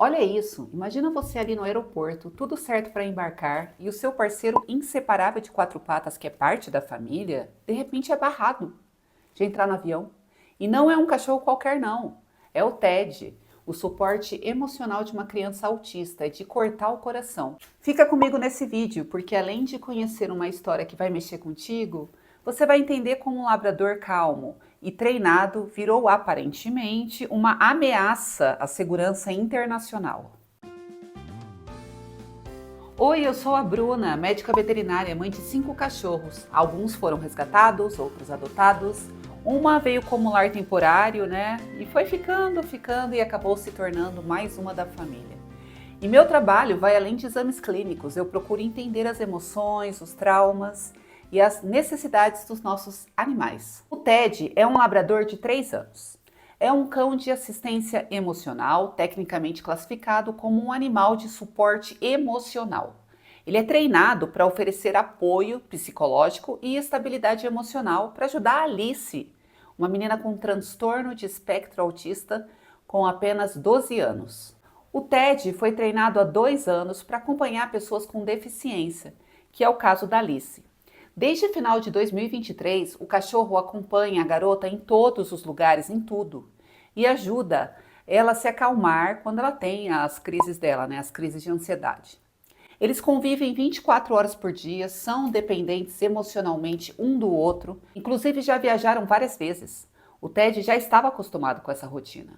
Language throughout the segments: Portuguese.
Olha isso, imagina você ali no aeroporto, tudo certo para embarcar e o seu parceiro inseparável de quatro patas, que é parte da família, de repente é barrado de entrar no avião. E não é um cachorro qualquer não, é o TED, o suporte emocional de uma criança autista, é de cortar o coração. Fica comigo nesse vídeo, porque além de conhecer uma história que vai mexer contigo, você vai entender como um labrador calmo e treinado virou aparentemente uma ameaça à segurança internacional. Oi, eu sou a Bruna, médica veterinária, mãe de 5 cachorros. Alguns foram resgatados, outros adotados. Uma veio como lar temporário, né? E foi ficando e acabou se tornando mais uma da família. E meu trabalho vai além de exames clínicos. Eu procuro entender as emoções, os traumas e as necessidades dos nossos animais. O Ted é um labrador de 3 anos. É um cão de assistência emocional, tecnicamente classificado como um animal de suporte emocional. Ele é treinado para oferecer apoio psicológico e estabilidade emocional para ajudar a Alice, uma menina com transtorno de espectro autista com apenas 12 anos. O TED foi treinado há 2 anos para acompanhar pessoas com deficiência, que é o caso da Alice. Desde o final de 2023, o cachorro acompanha a garota em todos os lugares, em tudo, e ajuda ela a se acalmar quando ela tem as crises dela, né, as crises de ansiedade. Eles convivem 24 horas por dia, são dependentes emocionalmente um do outro, inclusive já viajaram várias vezes. O Ted já estava acostumado com essa rotina.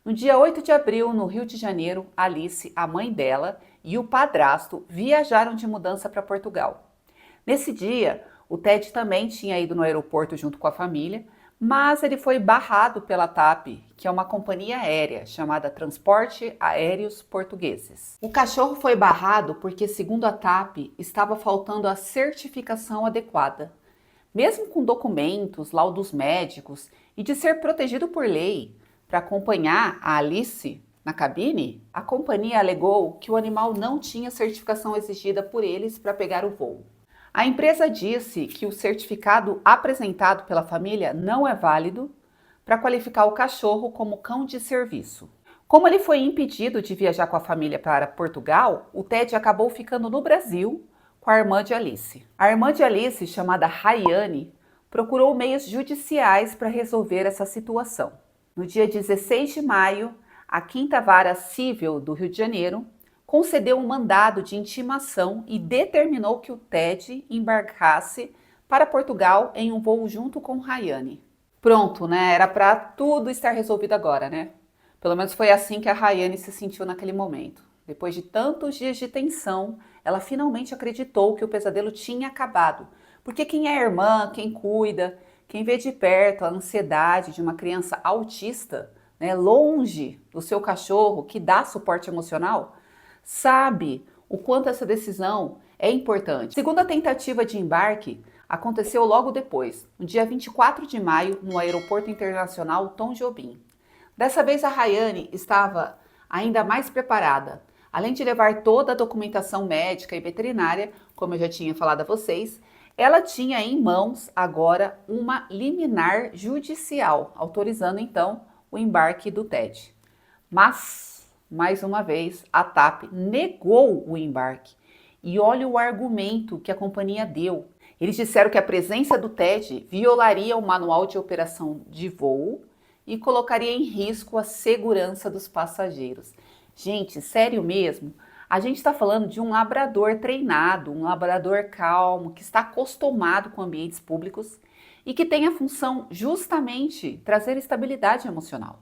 No dia 8 de abril, no Rio de Janeiro, Alice, a mãe dela e o padrasto viajaram de mudança para Portugal. Nesse dia, o Ted também tinha ido no aeroporto junto com a família, mas ele foi barrado pela TAP, que é uma companhia aérea chamada Transporte Aéreos Portugueses. O cachorro foi barrado porque, segundo a TAP, estava faltando a certificação adequada. Mesmo com documentos, laudos médicos e de ser protegido por lei para acompanhar a Alice na cabine, a companhia alegou que o animal não tinha certificação exigida por eles para pegar o voo. A empresa disse que o certificado apresentado pela família não é válido para qualificar o cachorro como cão de serviço. Como ele foi impedido de viajar com a família para Portugal, o Ted acabou ficando no Brasil com a irmã de Alice. A irmã de Alice, chamada Rayane, procurou meios judiciais para resolver essa situação. No dia 16 de maio, a 5ª Vara Civil do Rio de Janeiro concedeu um mandado de intimação e determinou que o Ted embarcasse para Portugal em um voo junto com Rayane. Pronto, né? Era para tudo estar resolvido agora, né? Pelo menos foi assim que a Rayane se sentiu naquele momento. Depois de tantos dias de tensão, ela finalmente acreditou que o pesadelo tinha acabado. Porque quem é irmã, quem cuida, quem vê de perto a ansiedade de uma criança autista, né, longe do seu cachorro que dá suporte emocional, sabe o quanto essa decisão é importante. Segunda tentativa de embarque aconteceu logo depois, no dia 24 de maio, no Aeroporto Internacional Tom Jobim. Dessa vez a Rayane estava ainda mais preparada. Além de levar toda a documentação médica e veterinária, como eu já tinha falado a vocês, ela tinha em mãos agora uma liminar judicial, autorizando então o embarque do Ted. Mas, mais uma vez, a TAP negou o embarque. E olha o argumento que a companhia deu. Eles disseram que a presença do TED violaria o manual de operação de voo e colocaria em risco a segurança dos passageiros. Gente, sério mesmo? A gente está falando de um labrador treinado, um labrador calmo, que está acostumado com ambientes públicos e que tem a função justamente trazer estabilidade emocional.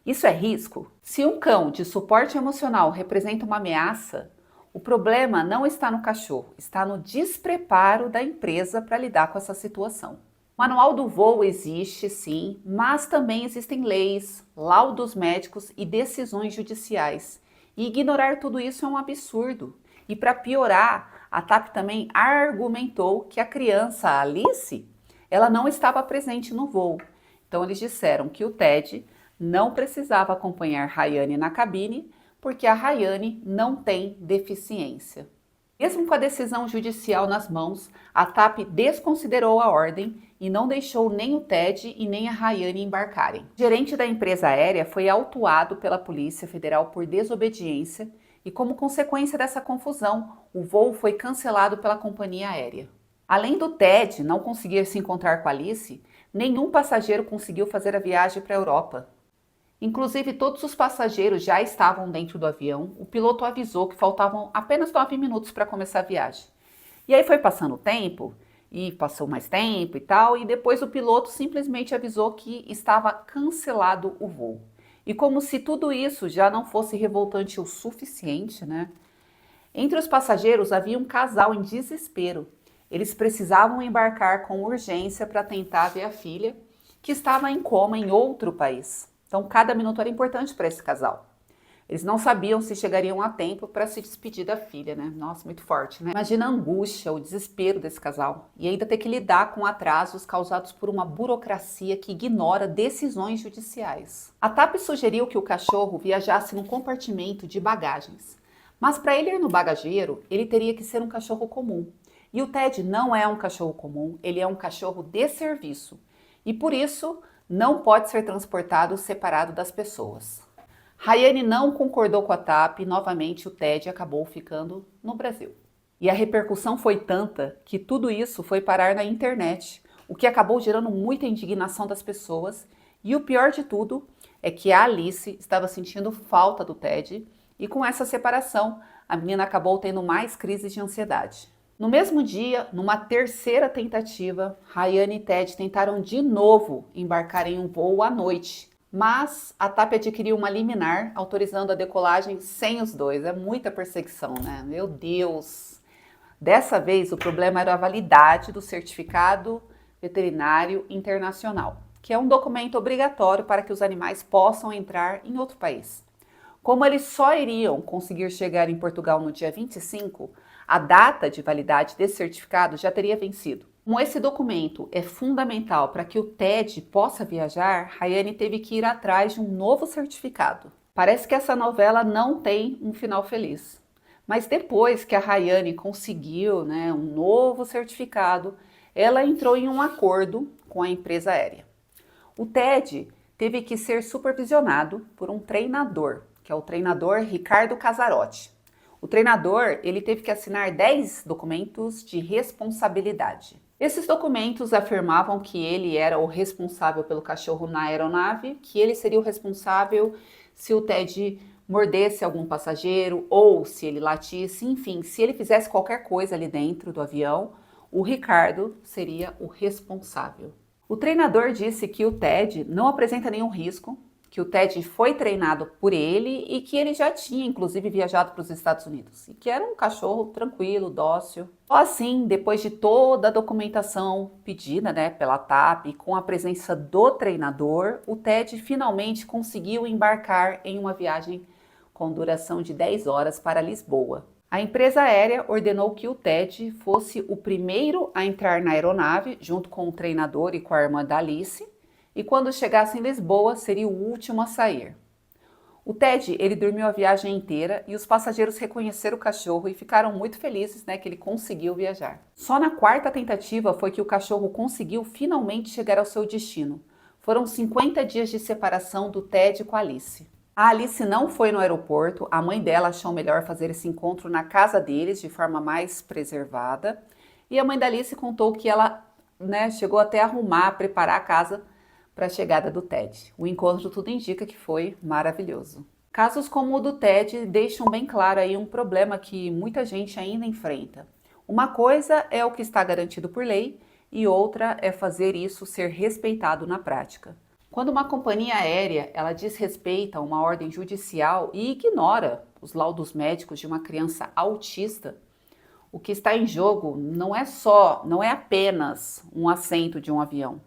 Isso é risco? Se um cão de suporte emocional representa uma ameaça, o problema não está no cachorro, está no despreparo da empresa para lidar com essa situação. O manual do voo existe, sim, mas também existem leis, laudos médicos e decisões judiciais. E ignorar tudo isso é um absurdo. E para piorar, a TAP também argumentou que a criança, a Alice, ela não estava presente no voo. Então eles disseram que o Ted não precisava acompanhar Rayane na cabine, porque a Rayane não tem deficiência. Mesmo com a decisão judicial nas mãos, a TAP desconsiderou a ordem e não deixou nem o Ted e nem a Rayane embarcarem. O gerente da empresa aérea foi autuado pela Polícia Federal por desobediência e, como consequência dessa confusão, o voo foi cancelado pela companhia aérea. Além do Ted não conseguir se encontrar com Alice, nenhum passageiro conseguiu fazer a viagem para a Europa. Inclusive, todos os passageiros já estavam dentro do avião. O piloto avisou que faltavam apenas 9 minutos para começar a viagem. E aí foi passando o tempo, e passou mais tempo e tal, e depois o piloto simplesmente avisou que estava cancelado o voo. E como se tudo isso já não fosse revoltante o suficiente, né? Entre os passageiros havia um casal em desespero. Eles precisavam embarcar com urgência para tentar ver a filha, que estava em coma em outro país. Então, cada minuto era importante para esse casal. Eles não sabiam se chegariam a tempo para se despedir da filha, né? Nossa, muito forte, né? Imagina a angústia, o desespero desse casal. E ainda ter que lidar com atrasos causados por uma burocracia que ignora decisões judiciais. A TAP sugeriu que o cachorro viajasse num compartimento de bagagens. Mas para ele ir no bagageiro, ele teria que ser um cachorro comum. E o Ted não é um cachorro comum, ele é um cachorro de serviço. E por isso, não pode ser transportado separado das pessoas. Rayane não concordou com a TAP e novamente o Ted acabou ficando no Brasil. E a repercussão foi tanta que tudo isso foi parar na internet, o que acabou gerando muita indignação das pessoas. E o pior de tudo é que a Alice estava sentindo falta do Ted e com essa separação a menina acabou tendo mais crises de ansiedade. No mesmo dia, numa terceira tentativa, Rayane e Ted tentaram de novo embarcar em um voo à noite, mas a TAP adquiriu uma liminar autorizando a decolagem sem os dois. É muita perseguição, né? Meu Deus! Dessa vez, o problema era a validade do Certificado Veterinário Internacional, que é um documento obrigatório para que os animais possam entrar em outro país. Como eles só iriam conseguir chegar em Portugal no dia 25, a data de validade desse certificado já teria vencido. Como esse documento é fundamental para que o Ted possa viajar, Rayane teve que ir atrás de um novo certificado. Parece que essa novela não tem um final feliz. Mas depois que a Rayane conseguiu, um novo certificado, ela entrou em um acordo com a empresa aérea. O Ted teve que ser supervisionado por um treinador, que é o treinador Ricardo Casarotti. O treinador, ele teve que assinar 10 documentos de responsabilidade. Esses documentos afirmavam que ele era o responsável pelo cachorro na aeronave, que ele seria o responsável se o Ted mordesse algum passageiro ou se ele latisse, enfim, se ele fizesse qualquer coisa ali dentro do avião, o Ricardo seria o responsável. O treinador disse que o Ted não apresenta nenhum risco, que o Ted foi treinado por ele e que ele já tinha, inclusive, viajado para os Estados Unidos. E que era um cachorro tranquilo, dócil. Só assim, depois de toda a documentação pedida pela TAP, com a presença do treinador, o Ted finalmente conseguiu embarcar em uma viagem com duração de 10 horas para Lisboa. A empresa aérea ordenou que o Ted fosse o primeiro a entrar na aeronave, junto com o treinador e com a irmã da Alice, e quando chegasse em Lisboa, seria o último a sair. O Ted, ele dormiu a viagem inteira e os passageiros reconheceram o cachorro e ficaram muito felizes, que ele conseguiu viajar. Só na quarta tentativa foi que o cachorro conseguiu finalmente chegar ao seu destino. Foram 50 dias de separação do Ted com a Alice. A Alice não foi no aeroporto, a mãe dela achou melhor fazer esse encontro na casa deles, de forma mais preservada. E a mãe da Alice contou que ela chegou até a arrumar, preparar a casa para a chegada do Ted. O encontro tudo indica que foi maravilhoso. Casos como o do Ted deixam bem claro aí um problema que muita gente ainda enfrenta. Uma coisa é o que está garantido por lei e outra é fazer isso ser respeitado na prática. Quando uma companhia aérea ela desrespeita uma ordem judicial e ignora os laudos médicos de uma criança autista, o que está em jogo não é apenas um assento de um avião.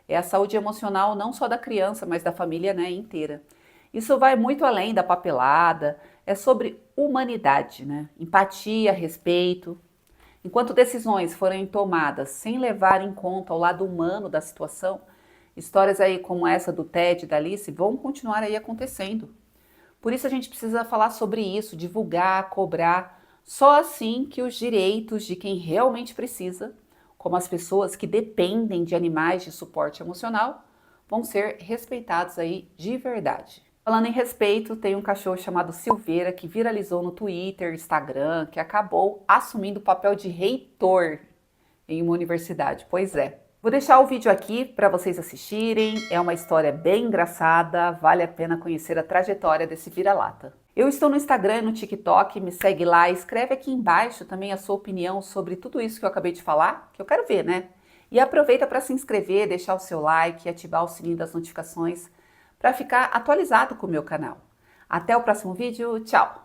É a saúde emocional não só da criança, mas da família inteira. Isso vai muito além da papelada, é sobre humanidade, empatia, respeito. Enquanto decisões forem tomadas sem levar em conta o lado humano da situação, histórias aí como essa do Ted e da Alice vão continuar aí acontecendo. Por isso a gente precisa falar sobre isso, divulgar, cobrar. Só assim que os direitos de quem realmente precisa, como as pessoas que dependem de animais de suporte emocional, vão ser respeitados aí de verdade. Falando em respeito, tem um cachorro chamado Silveira que viralizou no Twitter, Instagram, que acabou assumindo o papel de reitor em uma universidade. Pois é. Vou deixar o vídeo aqui para vocês assistirem. É uma história bem engraçada, vale a pena conhecer a trajetória desse vira-lata. Eu estou no Instagram e no TikTok, me segue lá, escreve aqui embaixo também a sua opinião sobre tudo isso que eu acabei de falar, que eu quero ver, né? E aproveita para se inscrever, deixar o seu like e ativar o sininho das notificações para ficar atualizado com o meu canal. Até o próximo vídeo, tchau!